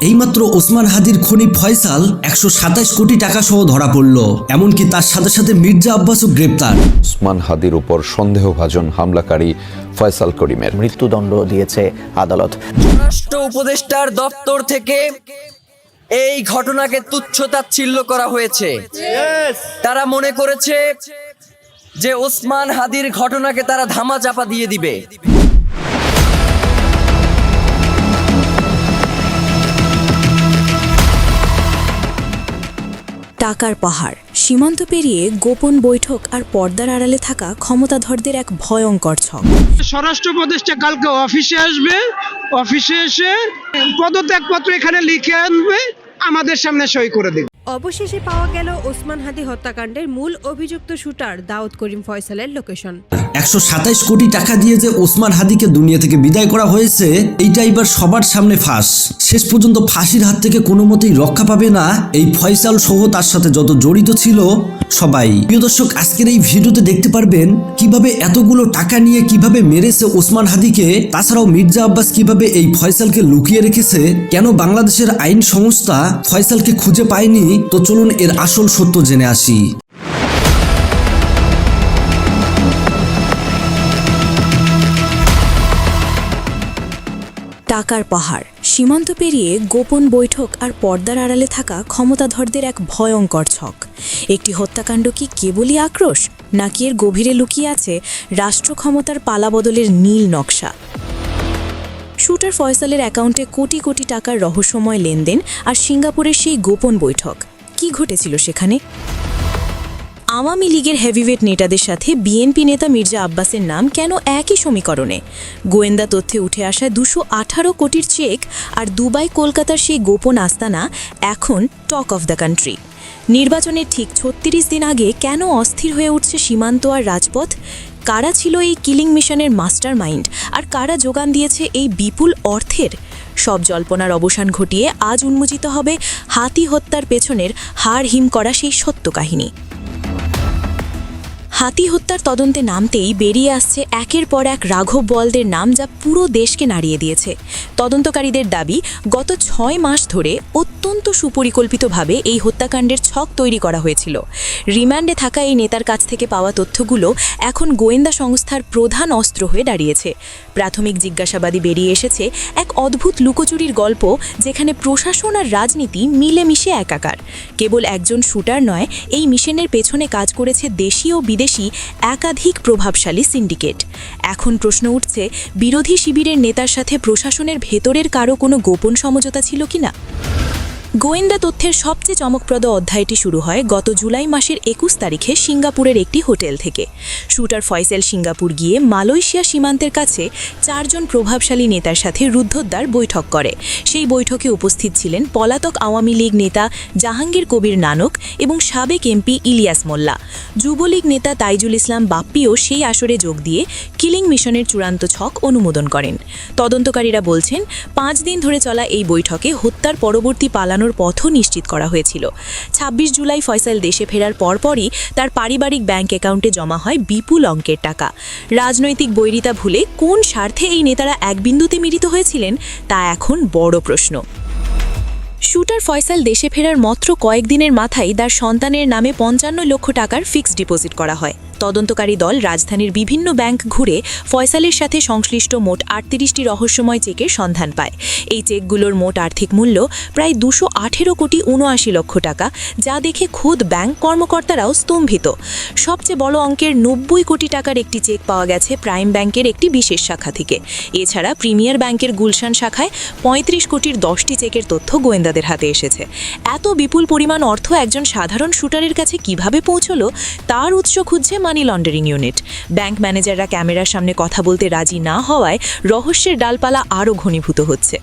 এইমাত্র ওসমান হাদির খনি ফয়সাল 127 কোটি টাকা সহ ধরা পড়ল। এমনকি তার সাথে সাথে মির্জা আব্বাসও গ্রেপ্তার। ওসমান হাদির উপর সন্দেহভাজন হামলাকারী ফয়সাল করিমের মৃত্যুদণ্ড দিয়েছে আদালত। রাষ্ট্র উপদেষ্টার দপ্তর থেকে এই ঘটনাকে তুচ্ছ-তাচ্ছিল্য করা হয়েছে। তারা মনে করেছে যে ওসমান হাদির ঘটনাকে তারা ধামাচাপা দিয়ে দিবে। টাকার পাহাড়, সীমান্ত পেরিয়ে গোপন বৈঠক আর পর্দার আড়ালে থাকা ক্ষমতাধরদের এক ভয়ঙ্কর ছক। স্বরাষ্ট্র উপদেষ্টা কালকে অফিসে আসবে, অফিসে এসে পদত্যাগপত্র এখানে লিখে আনবে, আমাদের সামনে সই করে দেবে। অবশেষে পাওয়া গেল ওসমান হাদি হত্যাকাণ্ডের মূল অভিযুক্ত শুটার দাউদ করিম ফয়সালের লোকেশন। 127 কোটি টাকা দিয়ে যে ওসমান হাদিকে দুনিয়া থেকে বিদায় করা হয়েছে, এইটা এবার সবার সামনে ফাঁস। শেষ পর্যন্ত ফাঁসির হাত থেকে কোনো মতেই রক্ষা পাবে না এই ফয়সাল সহ তার সাথে যত জড়িত ছিল সবাই। প্রিয় দর্শক, আজকের এই ভিডিওতে দেখতে পারবেন কিভাবে এতগুলো টাকা নিয়ে কিভাবে মেরেছে ওসমান হাদিকে, তাছাড়াও মির্জা আব্বাস কিভাবে এই ফয়সালকে লুকিয়ে রেখেছে, কেন বাংলাদেশের আইন সংস্থা ফয়সালকে খুঁজে পায়নি। তো চলুন এর আসল সত্য জেনে আসি। টাকার পাহাড়, সীমান্ত পেরিয়ে গোপন বৈঠক আর পর্দার আড়ালে থাকা ক্ষমতাধরদের এক ভয়ঙ্কর ছক। একটি হত্যাকাণ্ড কি কেবলই আক্রোশ, নাকি এর গভীরে লুকিয়ে আছে রাষ্ট্র ক্ষমতার পালাবদলের নীল নকশা? শুটার ফয়সালের অ্যাকাউন্টে কোটি কোটি টাকার রহস্যময় লেনদেন আর সিঙ্গাপুরের সেই গোপন বৈঠক, কি ঘটেছিল সেখানে? আওয়ামী লীগের হেভিওয়েট নেতাদের সাথে বিএনপি নেতা মির্জা আব্বাসের নাম কেন একই সমীকরণে? গোয়েন্দা তথ্যে উঠে আসা 218 কোটির চেক আর দুবাই কলকাতার সেই গোপন আস্তানা এখন টক অফ দ্য কান্ট্রি। নির্বাচনের ঠিক 36 দিন আগে কেন অস্থির হয়ে উঠছে সীমান্ত আর রাজপথ? কারা ছিল এই কিলিং মিশনের মাস্টার মাইন্ড, আর কারা যোগান দিয়েছে এই বিপুল অর্থের? সব জল্পনার অবসান ঘটিয়ে আজ উন্মোচিত হবে হাতি হত্যার পেছনের হাড় হিম করা সেই সত্য কাহিনী। হাতি হত্যার তদন্তে নামতেই বেরিয়ে আসছে একের পর এক রাঘব বোয়ালদের নাম, যা পুরো দেশকে নাড়িয়ে দিয়েছে। তদন্তকারীদের দাবি, গত 6 মাস ধরে অত্যন্ত সুপরিকল্পিতভাবে এই হত্যাকাণ্ডের ছক তৈরি করা হয়েছিল। রিমান্ডে থাকা এই নেতার কাছ থেকে পাওয়া তথ্যগুলো এখন গোয়েন্দা সংস্থার প্রধান অস্ত্র হয়ে দাঁড়িয়েছে। প্রাথমিক জিজ্ঞাসাবাদে বেরিয়ে এসেছে এক অদ্ভুত লুকোচুরির গল্প, যেখানে প্রশাসন আর রাজনীতি মিলেমিশে একাকার। কেবল একজন শুটার নয়, এই মিশনের পেছনে কাজ করেছে দেশি ও বিদেশি একাধিক প্রভাবশালী সিন্ডিকেট। এখন প্রশ্ন উঠছে, বিরোধী শিবিরের নেতার সাথে প্রশাসনের ভেতরের কারো কোনো গোপন সমঝোতা ছিল কিনা? গোয়েন্দা তথ্যের সবচেয়ে চমকপ্রদ অধ্যায়টি শুরু হয় গত জুলাই মাসের 21 তারিখে সিঙ্গাপুরের একটি হোটেল থেকে। শুটার ফয়সাল সিঙ্গাপুর গিয়ে মালয়েশিয়া সীমান্তের কাছে 4 জন প্রভাবশালী নেতার সাথে রুদ্ধদ্বার বৈঠক করে। সেই বৈঠকে উপস্থিত ছিলেন পলাতক আওয়ামী লীগ নেতা জাহাঙ্গীর কবির নানক এবং সাবেক এমপি ইলিয়াস মোল্লা। যুবলীগ নেতা তাইজুল ইসলাম বাপ্পিও সেই আসরে যোগ দিয়ে কিলিং মিশনের চূড়ান্ত ছক অনুমোদন করেন। তদন্তকারীরা বলছেন, 5 দিন ধরে চলা এই বৈঠকে হত্যার পরবর্তী পালানোর পথও নিশ্চিত করা হয়েছিল। 26 জুলাই ফয়সাল দেশে ফেরার পরপরই তার পারিবারিক ব্যাংক অ্যাকাউন্টে জমা হয় বিপুল অঙ্কের টাকা। রাজনৈতিক বৈরিতা ভুলে কোন স্বার্থে এই নেতারা এক বিন্দুতে মিলিত হয়েছিলেন, তা এখন বড় প্রশ্ন। শুটার ফয়সাল দেশে ফেরার মাত্র কয়েকদিনের মাথায় তার সন্তানের নামে 55 লক্ষ টাকার ফিক্সড ডিপোজিট করা হয়। তদন্তকারী দল রাজধানীর বিভিন্ন ব্যাংক ঘুরে ফয়সালের সাথে সংশ্লিষ্ট মোট 38টি রহস্যময় চেকের সন্ধান পায়। এই চেকগুলোর মোট আর্থিক মূল্য প্রায় 218 কোটি 79 লক্ষ টাকা, যা দেখে খোদ ব্যাংক কর্মকর্তারাও স্তম্ভিত। সবচেয়ে বড় অঙ্কের 90 কোটি টাকার একটি চেক পাওয়া গেছে প্রাইম ব্যাংকের একটি বিশেষ শাখা থেকে। এছাড়া প্রিমিয়ার ব্যাংকের গুলশান শাখায় 35 কোটির 10টি চেকের তথ্য গোয়েন্দাদের হাতে এসেছে। এত বিপুল পরিমাণ অর্থ একজন সাধারণ শুটারের কাছে কিভাবে পৌঁছলো, তার উৎস খুঁজছে মানি লন্ডারিং ইউনিট। ব্যাংক ম্যানেজাররা ক্যামেরার সামনে কথা বলতে রাজি না হওয়ায় রহস্যের ডালপালা আরও ঘনীভূত হচ্ছে।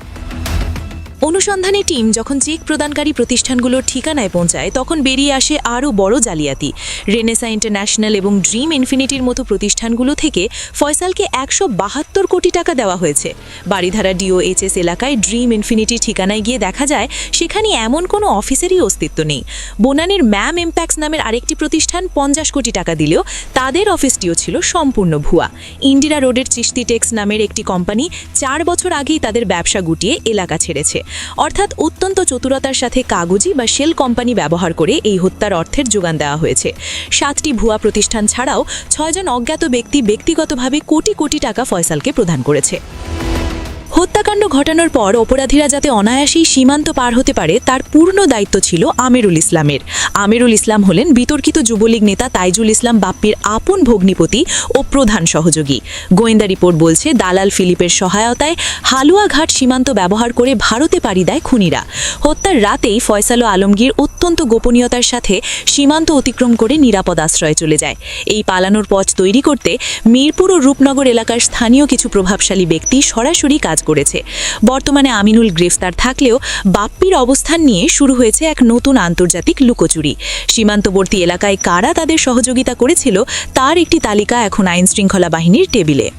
অনুসন্ধানী টিম যখন চেক প্রদানকারী প্রতিষ্ঠানগুলোর ঠিকানায় পৌঁছায়, তখন বেরিয়ে আসে আরও বড় জালিয়াতি। রেনেসা ইন্টারন্যাশনাল এবং ড্রিম ইনফিনিটির মতো প্রতিষ্ঠানগুলো থেকে ফয়সালকে 172 কোটি টাকা দেওয়া হয়েছে। বাড়িধারা ডিওএইচএস এলাকায় ড্রিম ইনফিনিটির ঠিকানায় গিয়ে দেখা যায় সেখানে এমন কোনো অফিসেরই অস্তিত্ব নেই। বোনানির ম্যাম ইম্প্যাক্স নামের আরেকটি প্রতিষ্ঠান 50 কোটি টাকা দিলেও তাদের অফিসটিও ছিল সম্পূর্ণ ভুয়া। ইন্দিরা রোডের চিশতি টেক্স নামের একটি কোম্পানি 4 বছর আগেই তাদের ব্যবসা গুটিয়ে এলাকা ছেড়েছে। অর্থাৎ অত্যন্ত চতুরতার সাথে কাগজি বা শেল কোম্পানি ব্যবহার করে এই হত্যার অর্থের যোগান দেওয়া হয়েছে। 7টি ভুয়া প্রতিষ্ঠান ছাড়াও 6 জন অজ্ঞাত ব্যক্তি ব্যক্তিগতভাবে কোটি কোটি টাকা ফয়সালকে প্রদান করেছে। হত্যাকাণ্ড ঘটানোর পর অপরাধীরা যাতে অনায়াসেই সীমান্ত পার হতে পারে তার পূর্ণ দায়িত্ব ছিল আমিরুল ইসলামের। আমিরুল ইসলাম হলেন বিতর্কিত যুবলীগ নেতা তাইজুল ইসলাম বাপ্পির আপন ভগ্নিপতি ও প্রধান সহযোগী। গোয়েন্দা রিপোর্ট বলছে দালাল ফিলিপের সহায়তায় হালুয়াঘাট সীমান্ত ব্যবহার করে ভারতে পাড়ি দেয় খুনিরা। হত্যার রাতেই ফয়সাল ও আলমগীর অত্যন্ত গোপনীয়তার সাথে সীমান্ত অতিক্রম করে নিরাপদ আশ্রয়ে চলে যায়। এই পালানোর পথ তৈরি করতে মিরপুর ও রূপনগর এলাকার স্থানীয় কিছু প্রভাবশালী ব্যক্তি সরাসরি কাজ করেছে। বর্তমানে আমিনুল গ্রেফতার থাকলেও বাপ্পির অবস্থান নিয়ে শুরু হয়েছে এক নতুন আন্তর্জাতিক লুকোচুরি। সীমান্তবর্তী এলাকায় কারা তাদের সহযোগিতা করেছিল তার একটি তালিকা এখন আইনশৃঙ্খলা বাহিনীর টেবিলে।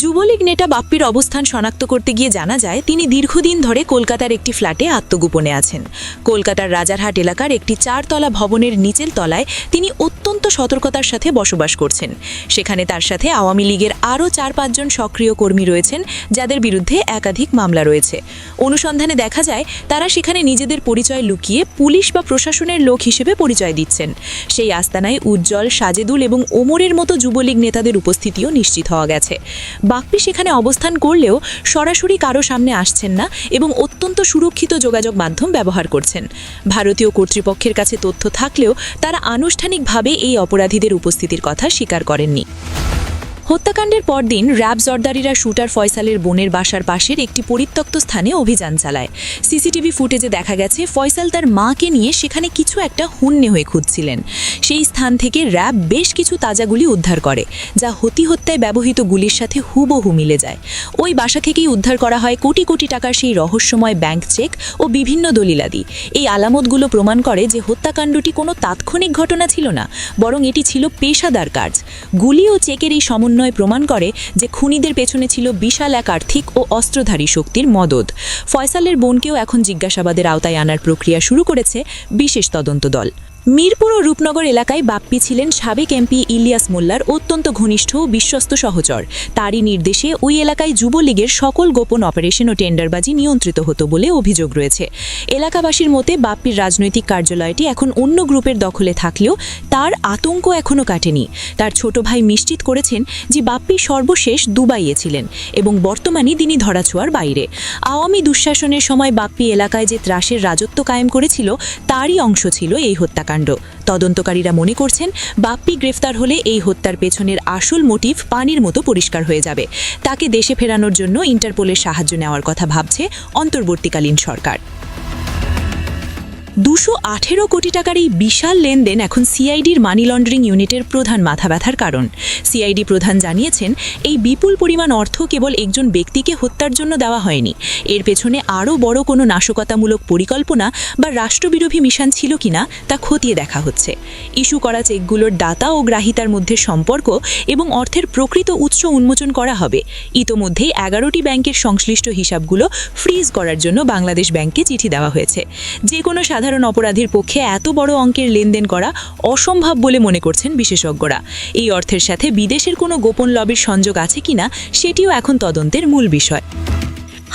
যুবলীগ নেতা বাপ্পির অবস্থান শনাক্ত করতে গিয়ে জানা যায় তিনি দীর্ঘদিন ধরে কলকাতার একটি ফ্ল্যাটে আত্মগোপনে আছেন। কলকাতার রাজারহাট এলাকার একটি 4তলা ভবনের নিচের তলায় তিনি অত্যন্ত সতর্কতার সাথে বসবাস করছেন। সেখানে তার সাথে আওয়ামী লীগের আরও 4-5 জন সক্রিয় কর্মী রয়েছেন যাদের বিরুদ্ধে একাধিক মামলা রয়েছে। অনুসন্ধানে দেখা যায় তারা সেখানে নিজেদের পরিচয় লুকিয়ে পুলিশ বা প্রশাসনের লোক হিসেবে পরিচয় দিচ্ছেন। সেই আস্তানায় উজ্জ্বল, সাজেদুল এবং ওমরের মতো যুবলীগ নেতাদের উপস্থিতিও নিশ্চিত হওয়া গেছে। বাপ্পি সেখানে অবস্থান করলেও সরাসরি কারো সামনে আসছেন না এবং অত্যন্ত সুরক্ষিত যোগাযোগ মাধ্যম ব্যবহার করছেন। ভারতীয় কর্তৃপক্ষের কাছে তথ্য থাকলেও তারা আনুষ্ঠানিকভাবে এই অপরাধীদের উপস্থিতির কথা স্বীকার করেননি। হত্যাকাণ্ডের পরদিন র্যাব জর্দারিরা শুটার ফয়সালের বোনের বাসার পাশের একটি পরিত্যক্ত স্থানে অভিযান চালায়। সিসিটিভি ফুটেজে দেখা গেছে ফয়সাল তার মাকে নিয়ে সেখানে কিছু একটা হুন্নে হয়ে খুঁজছিলেন। সেই স্থান থেকে র্যাব বেশ কিছু তাজা গুলি উদ্ধার করে, যা হত্যায় ব্যবহৃত গুলির সাথে হুবহু মিলে যায়। ওই বাসা থেকেই উদ্ধার করা হয় কোটি কোটি টাকার সেই রহস্যময় ব্যাংক চেক ও বিভিন্ন দলিলাদি। এই আলামতগুলো প্রমাণ করে যে হত্যাকাণ্ডটি কোনো তাৎক্ষণিক ঘটনা ছিল না, বরং এটি ছিল পেশাদার কাজ। গুলি ও চেকের এই সমন্বয় প্রমাণ করে যে খুনিদের পেছনে ছিল বিশাল এক আর্থিক ও অস্ত্রধারী শক্তির মদদ। ফয়সালের বোনকেও এখন জিজ্ঞাসাবাদের আওতায় আনার প্রক্রিয়া শুরু করেছে বিশেষ তদন্ত দল। মিরপুর ও রূপনগর এলাকায় বাপ্পি ছিলেন সাবেক এমপি ইলিয়াস মোল্লার অত্যন্ত ঘনিষ্ঠ ও বিশ্বস্ত সহচর। তারই নির্দেশে ওই এলাকায় যুবলীগের সকল গোপন অপারেশন ও টেন্ডারবাজি নিয়ন্ত্রিত হতো বলে অভিযোগ রয়েছে। এলাকাবাসীর মতে বাপ্পির রাজনৈতিক কার্যালয়টি এখন অন্য গ্রুপের দখলে থাকলেও তার আতঙ্ক এখনও কাটেনি। তার ছোট ভাই নিশ্চিত করেছেন যে বাপ্পি সর্বশেষ দুবাইয়ে ছিলেন এবং বর্তমানে তিনি ধরাছোঁয়ার বাইরে। আওয়ামী দুঃশাসনের সময় বাপ্পি এলাকায় যে ত্রাসের রাজত্ব কায়েম করেছিল তারই অংশ ছিল এই হত্যাকাণ্ড। তদন্তকারীরা মনে করছেন বাপ্পি গ্রেফতার হলে এই হত্যার পেছনের আসল মোটিভ পানির মতো পরিষ্কার হয়ে যাবে। তাকে দেশে ফেরানোর জন্য ইন্টারপোলের সাহায্য নেওয়ার কথা ভাবছে অন্তর্বর্তীকালীন সরকার। 218 কোটি টাকার এই বিশাল লেনদেন এখন সিআইডির মানি লন্ডারিং ইউনিটের প্রধান মাথা ব্যথার কারণ। সিআইডি প্রধান জানিয়েছেন এই বিপুল পরিমাণ অর্থ কেবল একজন ব্যক্তিকে হত্যার জন্য দেওয়া হয়নি, এর পেছনে আরও বড় কোনো নাশকতামূলক পরিকল্পনা বা রাষ্ট্রবিরোধী মিশন ছিল কিনা তা খতিয়ে দেখা হচ্ছে। ইস্যু করা চেকগুলোর দাতা ও গ্রাহিতার মধ্যে সম্পর্ক এবং অর্থের প্রকৃত উৎস উন্মোচন করা হবে। ইতোমধ্যেই 11টি ব্যাংকের সংশ্লিষ্ট হিসাবগুলো ফ্রিজ করার জন্য বাংলাদেশ ব্যাংককে চিঠি দেওয়া হয়েছে। যে কোনো সাধারণ অপরাধীর পক্ষে এত বড় অঙ্কের লেনদেন করা অসম্ভব বলে মনে করছেন বিশেষজ্ঞরা। এই অর্থের সাথে বিদেশের কোনো গোপন লবির সংযোগ আছে কিনা সেটিও এখন তদন্তের মূল বিষয়।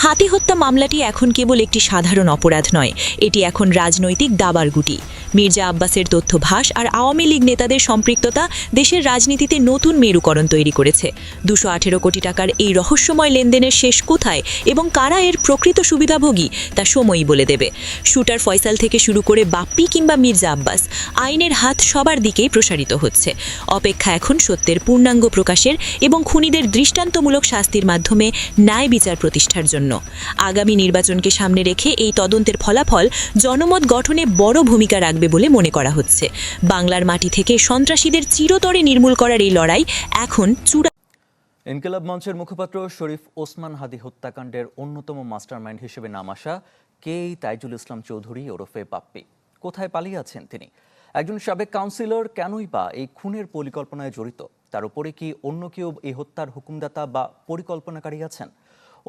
হাতি হত্যা মামলাটি এখন কেবল একটি সাধারণ অপরাধ নয়, এটি এখন রাজনৈতিক দাবার গুটি। মির্জা আব্বাসের তথ্যভাস আর আওয়ামী লীগ নেতাদের সম্পৃক্ততা দেশের রাজনীতিতে নতুন মেরুকরণ তৈরি করেছে। 218 কোটি টাকার এই রহস্যময় লেনদেনের শেষ কোথায় এবং কারা এর প্রকৃত সুবিধাভোগী তা সময়ই বলে দেবে। শুটার ফয়সাল থেকে শুরু করে বাপ্পি কিংবা মির্জা আব্বাস, আইনের হাত সবার দিকেই প্রসারিত হচ্ছে। অপেক্ষা এখন সত্যের পূর্ণাঙ্গ প্রকাশের এবং খুনিদের দৃষ্টান্তমূলক শাস্তির মাধ্যমে ন্যায় বিচার প্রতিষ্ঠার জন্য। আগামী নির্বাচনকে সামনে রেখে এই তদন্তের ফলাফল জনমত গঠনে বড় ভূমিকা রাখবে বলে মনে করা হচ্ছে। বাংলার মাটি থেকে সন্ত্রাসীদের চিরতরে নির্মূল করার এই লড়াই এখন চূড়া। ইনকিলাব মঞ্চের মুখপাত্র শরীফ ওসমান হাদি হত্যাকাণ্ডের অন্যতম মাস্টারমাইন্ড হিসেবে নাম আসা তাইজুল ইসলাম চৌধুরী ওরফে বাপ্পি কোথায় পালিয়ে আছেন তিনি? একজন সাবেক কাউন্সিলর কেনই বা এই খুনের পরিকল্পনায় জড়িত? তার উপরে কি অন্য কেউ এই হত্যার হুকুমদাতা বা পরিকল্পনাকারী আছেন?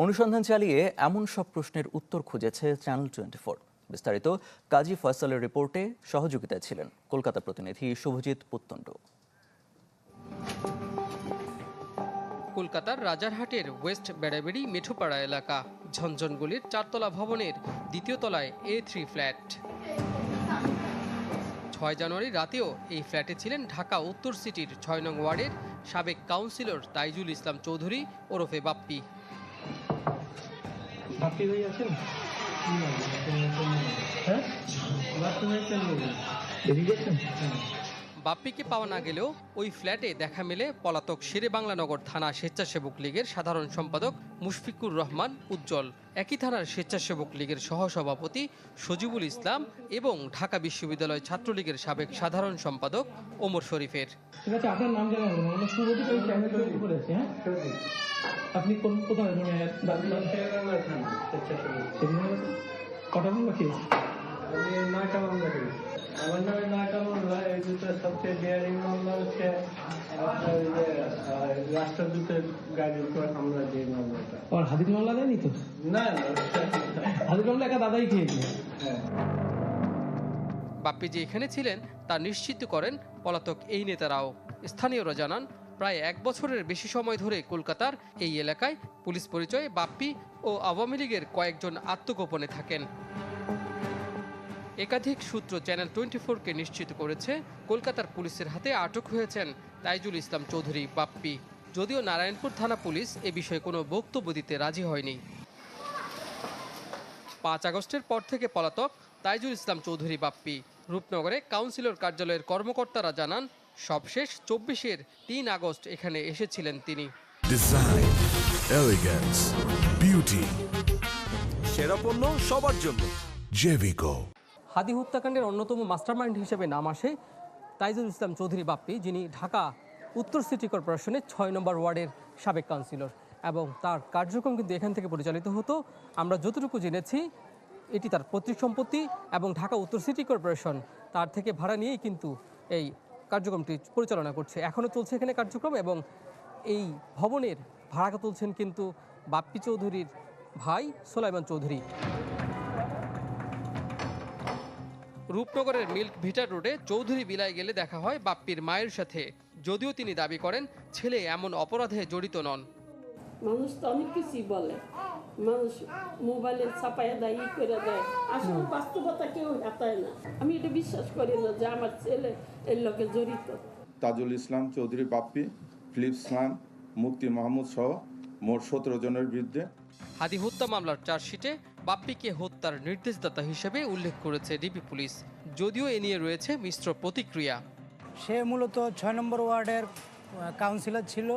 অনুসন্ধান চালিয়ে এমন সব প্রশ্নের উত্তর খুঁজেছে চ্যানেল 24। বিস্তারিত কাজী ফয়সালের রিপোর্টে সহযোগিতায় ছিলেন কলকাতা প্রতিনিধি শুভজিৎ পুত্তণ্ড। কলকাতার রাজারহাটের ওয়েস্ট বেড়াবেড়ি মেঠোপাড়া এলাকা। ঝনঝনগলির 4তলা ভবনের 2য় তলায় A3 ফ্ল্যাট। 6 জানুয়ারি রাতেও এই ফ্ল্যাটে ছিলেন ঢাকা উত্তর সিটির 6 নং ওয়ার্ডের সাবেক কাউন্সিলর তাইজুল ইসলাম চৌধুরী ওরফে বাপ্পি। বাপ্পিকে পাওয়া না গেলেও ওই ফ্ল্যাটে দেখা মেলে পলাতক শেরেবাংলানগর থানা স্বেচ্ছাসেবক লীগের সাধারণ সম্পাদক মুশফিকুর রহমান উজ্জ্বল, একই থানার স্বেচ্ছাসেবক লীগের সহসভাপতি সজিবুল ইসলাম এবং ঢাকা বিশ্ববিদ্যালয় ছাত্রলীগের সাবেক সাধারণ সম্পাদক ওমর শরীফের। আপনার নাম জানা হলো না, শুরুতে ওই ক্যামেরা করেছে। হ্যাঁ, আপনি কোন কোথায় কটা মামলা খেয়েছে? আমি 9টা মামলা খেয়েছি। আমার নামে 9টা মামলা। এই দুটো সবচেয়ে ডেয়ারিং মামলা হচ্ছে আপনার রাষ্ট্রদূতের গাড়ির উপর হামলা যে মামলাটা। আর হাদির মামলা দেয়নি তো? না, হাদির মামলা একা দাদাই খেয়েছে। বাপ্পি যে এখানে ছিলেন তা নিশ্চিত করেন পলাতক এই নেতারাও। স্থানীয়রা জানান, প্রায় 1 বছরের বেশি সময় ধরে কলকাতার এই এলাকায় পুলিশ পরিচয়ে বাপ্পি ও আওয়ামী লীগের কয়েকজন আত্মগোপনে থাকেন। একাধিক সূত্র চ্যানেল 24-কে নিশ্চিত করেছে কলকাতার পুলিশের হাতে আটক হয়েছেন তাইজুল ইসলাম চৌধুরী বাপ্পি। যদিও নারায়ণপুর থানা পুলিশ এ বিষয়ে কোনো বক্তব্য দিতে রাজি হয়নি। 5 আগস্টের পর থেকে পলাতক তাইজুল ইসলাম চৌধুরী বাপ্পি। রূপনগরে কাউন্সিলর কার্যালয়ের কর্মকর্তারা জানান, সবশেষ 24-এর 3 আগস্ট এখানে এসেছিলেন তিনি। ডিজাইন, এলিগেন্স, বিউটি, সেরা পণ্য সবার জন্য জেভিকো। হাদি হত্যাকাণ্ডের অন্যতম মাস্টারমাইন্ড হিসেবে নাম আসে তাইজুল ইসলাম চৌধুরী বাপ্পি, যিনি ঢাকা উত্তর সিটি কর্পোরেশনের 6 নম্বর ওয়ার্ডের সাবেক কাউন্সিলর, এবং তার কার্যক্রম কিন্তু এখান থেকে পরিচালিত হতো। আমরা যতটুকু জেনেছি এটি তার পৈতৃক সম্পত্তি এবং ঢাকা উত্তর সিটি কর্পোরেশন তার থেকে ভাড়া নিয়েই কিন্তু এই কার্যক্রমটি পরিচালনা করছে। এখনও চলছে এখানে কার্যক্রম, এবং এই ভবনের ভাড়া তুলছেন কিন্তু বাপ্পি চৌধুরীর ভাই সোলাইমান চৌধুরী। রূপনগরের মিল্ক ভিটার রোডে চৌধুরী বিলায় গেলে দেখা হয় বাপ্পির মায়ের সাথে, যদিও তিনি দাবি করেন ছেলে এমন অপরাধে জড়িত নন। মানুষ তো অনেক কিছুই বলে, মানুষ মোবাইলে ছাপাইয়া দেয়, ই করে দেয়, আসলে বাস্তবতা কেউ হাতায় না। আমি এটা বিশ্বাস করি না যে আমার ছেলে এর লোকে জড়িত। তাজুল ইসলাম চৌধুরী বাপ্পি, ফিলিপস খান, মুফতি মাহমুদ সহ মোট 17 জনের বিরুদ্ধে হাদি হত্যা মামলার চার্জশিটে বাপ্পিকে হত্যার নির্দেশদাতা হিসেবে উল্লেখ করেছে ডিবি পুলিশ, যদিও এ নিয়ে রয়েছে মিশ্র প্রতিক্রিয়া। সে মূলত 6 নম্বর ওয়ার্ডের কাউন্সিলর ছিল,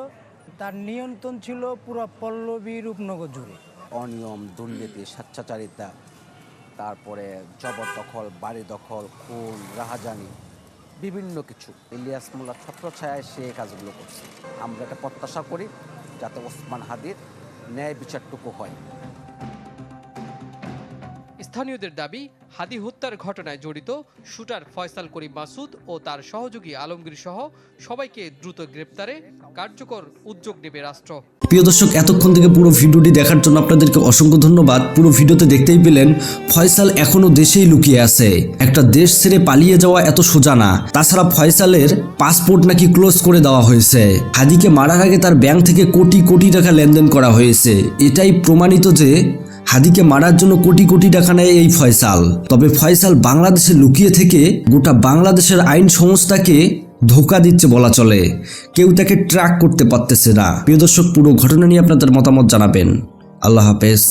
তার নিয়ন্ত্রণ ছিল পুরো পল্লবী রূপনগর জুড়ে। অনিয়ম, দুর্নীতি, স্বেচ্ছাচারিতা, তারপরে জবরদখল, বাড়ি দখল, খুন, রাহাজানি, বিভিন্ন কিছু ইলিয়াস মোল্লার ছত্রছায়ায় সে কাজগুলো করছে। আমরা এটা প্রত্যাশা করি যাতে ওসমান হাদির ন্যায় বিচারটুকু হয়। স্থানীয়দের দাবি, হাদি হত্যার ঘটনায় জড়িত শুটার ফয়সাল করিম মাসুদ ও তার সহযোগী আলমগীর সহ সবাইকে দ্রুত গ্রেপ্তারে কার্যকর উদ্যোগ নেবে রাষ্ট্র। প্রিয় দর্শক, এতক্ষণ থেকে পুরো ভিডিওটি দেখার জন্য আপনাদেরকে অসংখ্য ধন্যবাদ। পুরো ভিডিওতে দেখতেই পেলেন ফয়সাল এখনো দেশেই লুকিয়ে আছে। একটা দেশ ছেড়ে পালিয়ে যাওয়া এত সোজা না। তাছাড়া ফয়সালের পাসপোর্ট নাকি ক্লোজ করে দেওয়া হয়েছে। হাদিকে মারার আগে তার ব্যাংক থেকে কোটি কোটি টাকা লেনদেন করা হয়েছে। এটাই প্রমাণিত যে হাদিকে মারার জন্য কোটি কোটি টাকা নেয় এই ফয়সাল। তবে ফয়সাল বাংলাদেশে লুকিয়ে থেকে গোটা বাংলাদেশের আইন সংস্থাকে ধোঁকা দিচ্ছে বলা চলে। কেউ তাকে ট্র্যাক করতে পারতেছে না। প্রিয় দর্শক, পুরো ঘটনা নিয়ে আপনাদের মতামত জানাবেন। আল্লাহ হাফেজ।